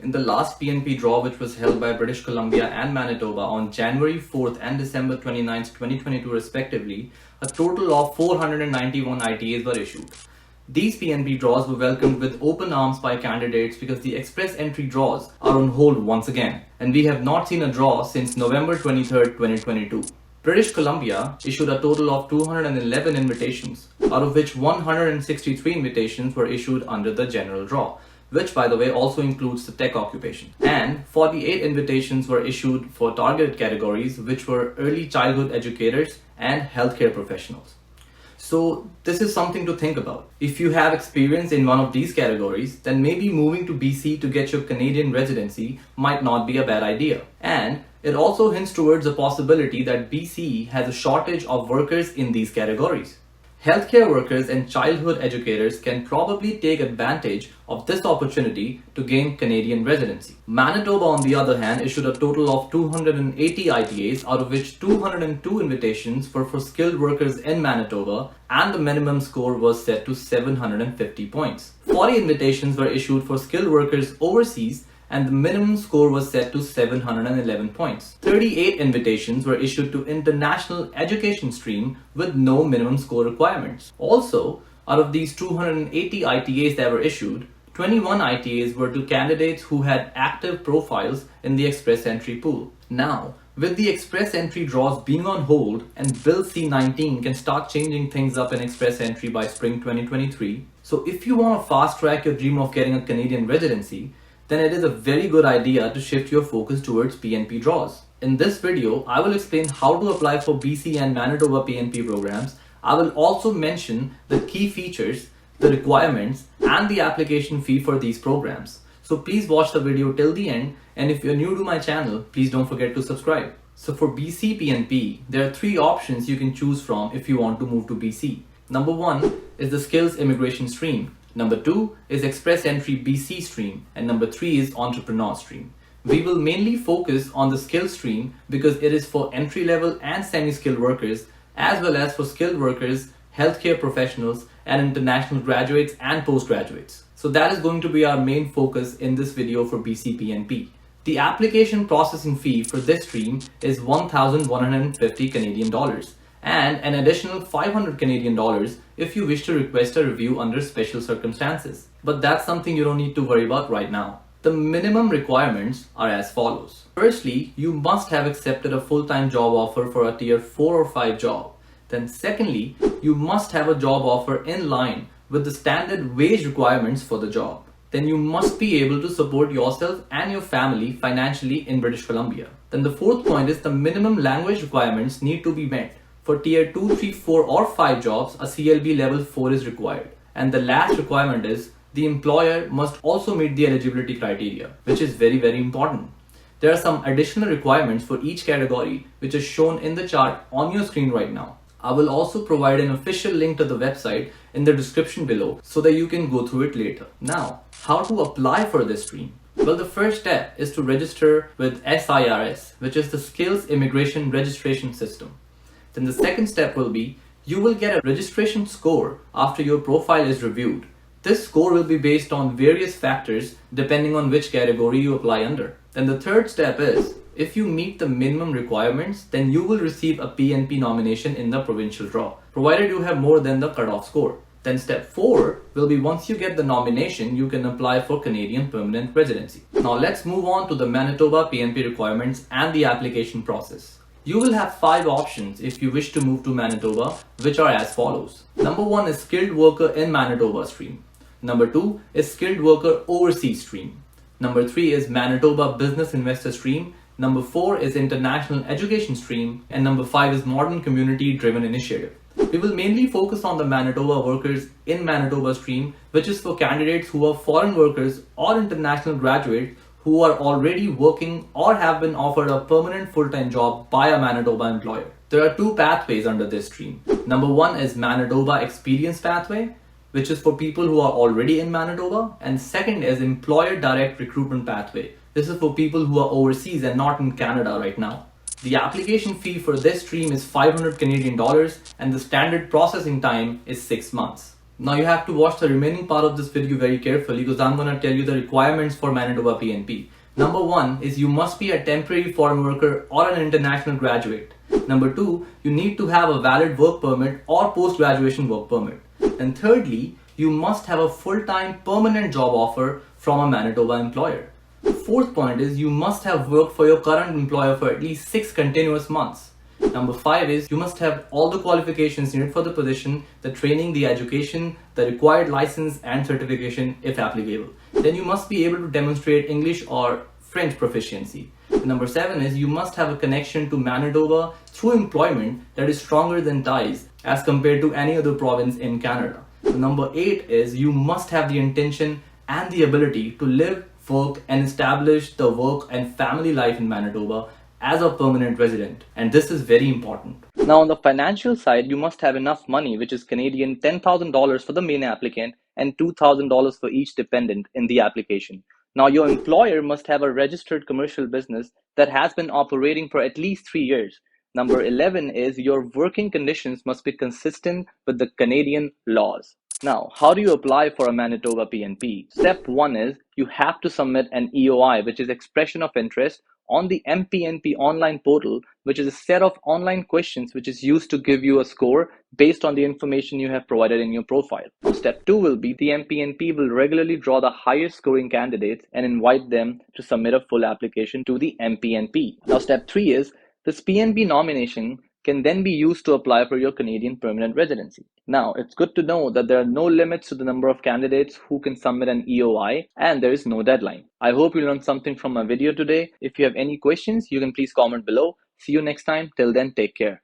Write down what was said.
in the last PNP draw, which was held by British Columbia and Manitoba on January 4th and December 29th, 2022 respectively, a total of 491 ITAs were issued. These PNP draws were welcomed with open arms by candidates because the express entry draws are on hold once again, and we have not seen a draw since November 23rd, 2022. British Columbia issued a total of 211 invitations, out of which 163 invitations were issued under the general draw, which by the way also includes the tech occupation. And 48 invitations were issued for targeted categories, which were early childhood educators and healthcare professionals. So this is something to think about. If you have experience in one of these categories, then maybe moving to BC to get your Canadian residency might not be a bad idea. And it also hints towards the possibility that BC has a shortage of workers in these categories. Healthcare workers and childhood educators can probably take advantage of this opportunity to gain Canadian residency. Manitoba, on the other hand, issued a total of 280 ITAs, out of which 202 invitations were for skilled workers in Manitoba, and the minimum score was set to 750 points. 40 invitations were issued for skilled workers overseas, and the minimum score was set to 711 points. 38 invitations were issued to international education stream with no minimum score requirements. Also, out of these 280 ITAs that were issued, 21 ITAs were to candidates who had active profiles in the express entry pool. Now, with the express entry draws being on hold and Bill C-19 can start changing things up in express entry by spring 2023, so if you want to fast track your dream of getting a Canadian residency, then it is a very good idea to shift your focus towards PNP draws. In this video, I will explain how to apply for BC and Manitoba PNP programs. I will also mention the key features, the requirements, and the application fee for these programs. So please watch the video till the end, and if you're new to my channel, please don't forget to subscribe. So for BC PNP, there are three options you can choose from if you want to move to BC. Number one is the skills immigration stream. Number 2 is Express Entry BC stream, and number 3 is Entrepreneur stream. We will mainly focus on the skills stream because it is for entry-level and semi-skilled workers, as well as for skilled workers, healthcare professionals, and international graduates and postgraduates. So that is going to be our main focus in this video for BC PNP. The application processing fee for this stream is 1,150 Canadian dollars. And an additional 500 Canadian dollars if you wish to request a review under special circumstances. But that's something you don't need to worry about right now. The minimum requirements are as follows. Firstly, you must have accepted a full-time job offer for a tier 4 or 5 job. Then secondly, you must have a job offer in line with the standard wage requirements for the job. Then you must be able to support yourself and your family financially in British Columbia. Then the fourth point is the minimum language requirements need to be met. For tier 2, 3, 4 or 5 jobs, a CLB level 4 is required. And the last requirement is the employer must also meet the eligibility criteria, which is very, very important. There are some additional requirements for each category, which is shown in the chart on your screen right now. I will also provide an official link to the website in the description below so that you can go through it later. Now, how to apply for this stream? Well, the first step is to register with SIRS, which is the Skills Immigration Registration System. Then the second step will be, you will get a registration score after your profile is reviewed. This score will be based on various factors depending on which category you apply under. Then the third step is, if you meet the minimum requirements, then you will receive a PNP nomination in the provincial draw, provided you have more than the cutoff score. Then step 4 will be once you get the nomination, you can apply for Canadian permanent residency. Now let's move on to the Manitoba PNP requirements and the application process. You will have 5 options if you wish to move to Manitoba, which are as follows. Number 1 is skilled worker in Manitoba stream. Number 2 is skilled worker overseas stream. Number 3 is Manitoba business investor stream. Number 4 is international education stream. And number 5 is modern community driven initiative. We will mainly focus on the Manitoba workers in Manitoba stream, which is for candidates who are foreign workers or international graduates who are already working or have been offered a permanent full-time job by a Manitoba employer. There are 2 pathways under this stream. Number 1 is Manitoba Experience Pathway, which is for people who are already in Manitoba, and second is Employer Direct Recruitment Pathway. This is for people who are overseas and not in Canada right now. The application fee for this stream is 500 Canadian dollars and the standard processing time is 6 months. Now you have to watch the remaining part of this video very carefully because I'm going to tell you the requirements for Manitoba PNP. Number one is you must be a temporary foreign worker or an international graduate. Number two, you need to have a valid work permit or post-graduation work permit. And thirdly, you must have a full-time permanent job offer from a Manitoba employer. Fourth point is you must have worked for your current employer for at least 6 continuous months. Number 5 is you must have all the qualifications needed for the position, the training, the education, the required license and certification if applicable. Then you must be able to demonstrate English or French proficiency. Number 7 is you must have a connection to Manitoba through employment that is stronger than ties as compared to any other province in Canada. Number 8 is you must have the intention and the ability to live, work and establish the work and family life in Manitoba as a permanent resident, and this is very important. Now on the financial side, you must have enough money, which is Canadian $10,000 for the main applicant and $2,000 for each dependent in the application. Now your employer must have a registered commercial business that has been operating for at least 3 years. Number 11 is your working conditions must be consistent with the Canadian laws. Now, how do you apply for a Manitoba PNP? Step 1 is you have to submit an EOI, which is expression of interest, on the MPNP online portal, which is a set of online questions which is used to give you a score based on the information you have provided in your profile. Now, step 2 will be the MPNP will regularly draw the highest scoring candidates and invite them to submit a full application to the MPNP. Now, step 3 is this PNP nomination can then be used to apply for your Canadian permanent residency. Now, it's good to know that there are no limits to the number of candidates who can submit an EOI and there is no deadline. I hope you learned something from my video today. If you have any questions, you can please comment below. See you next time. Till then, take care.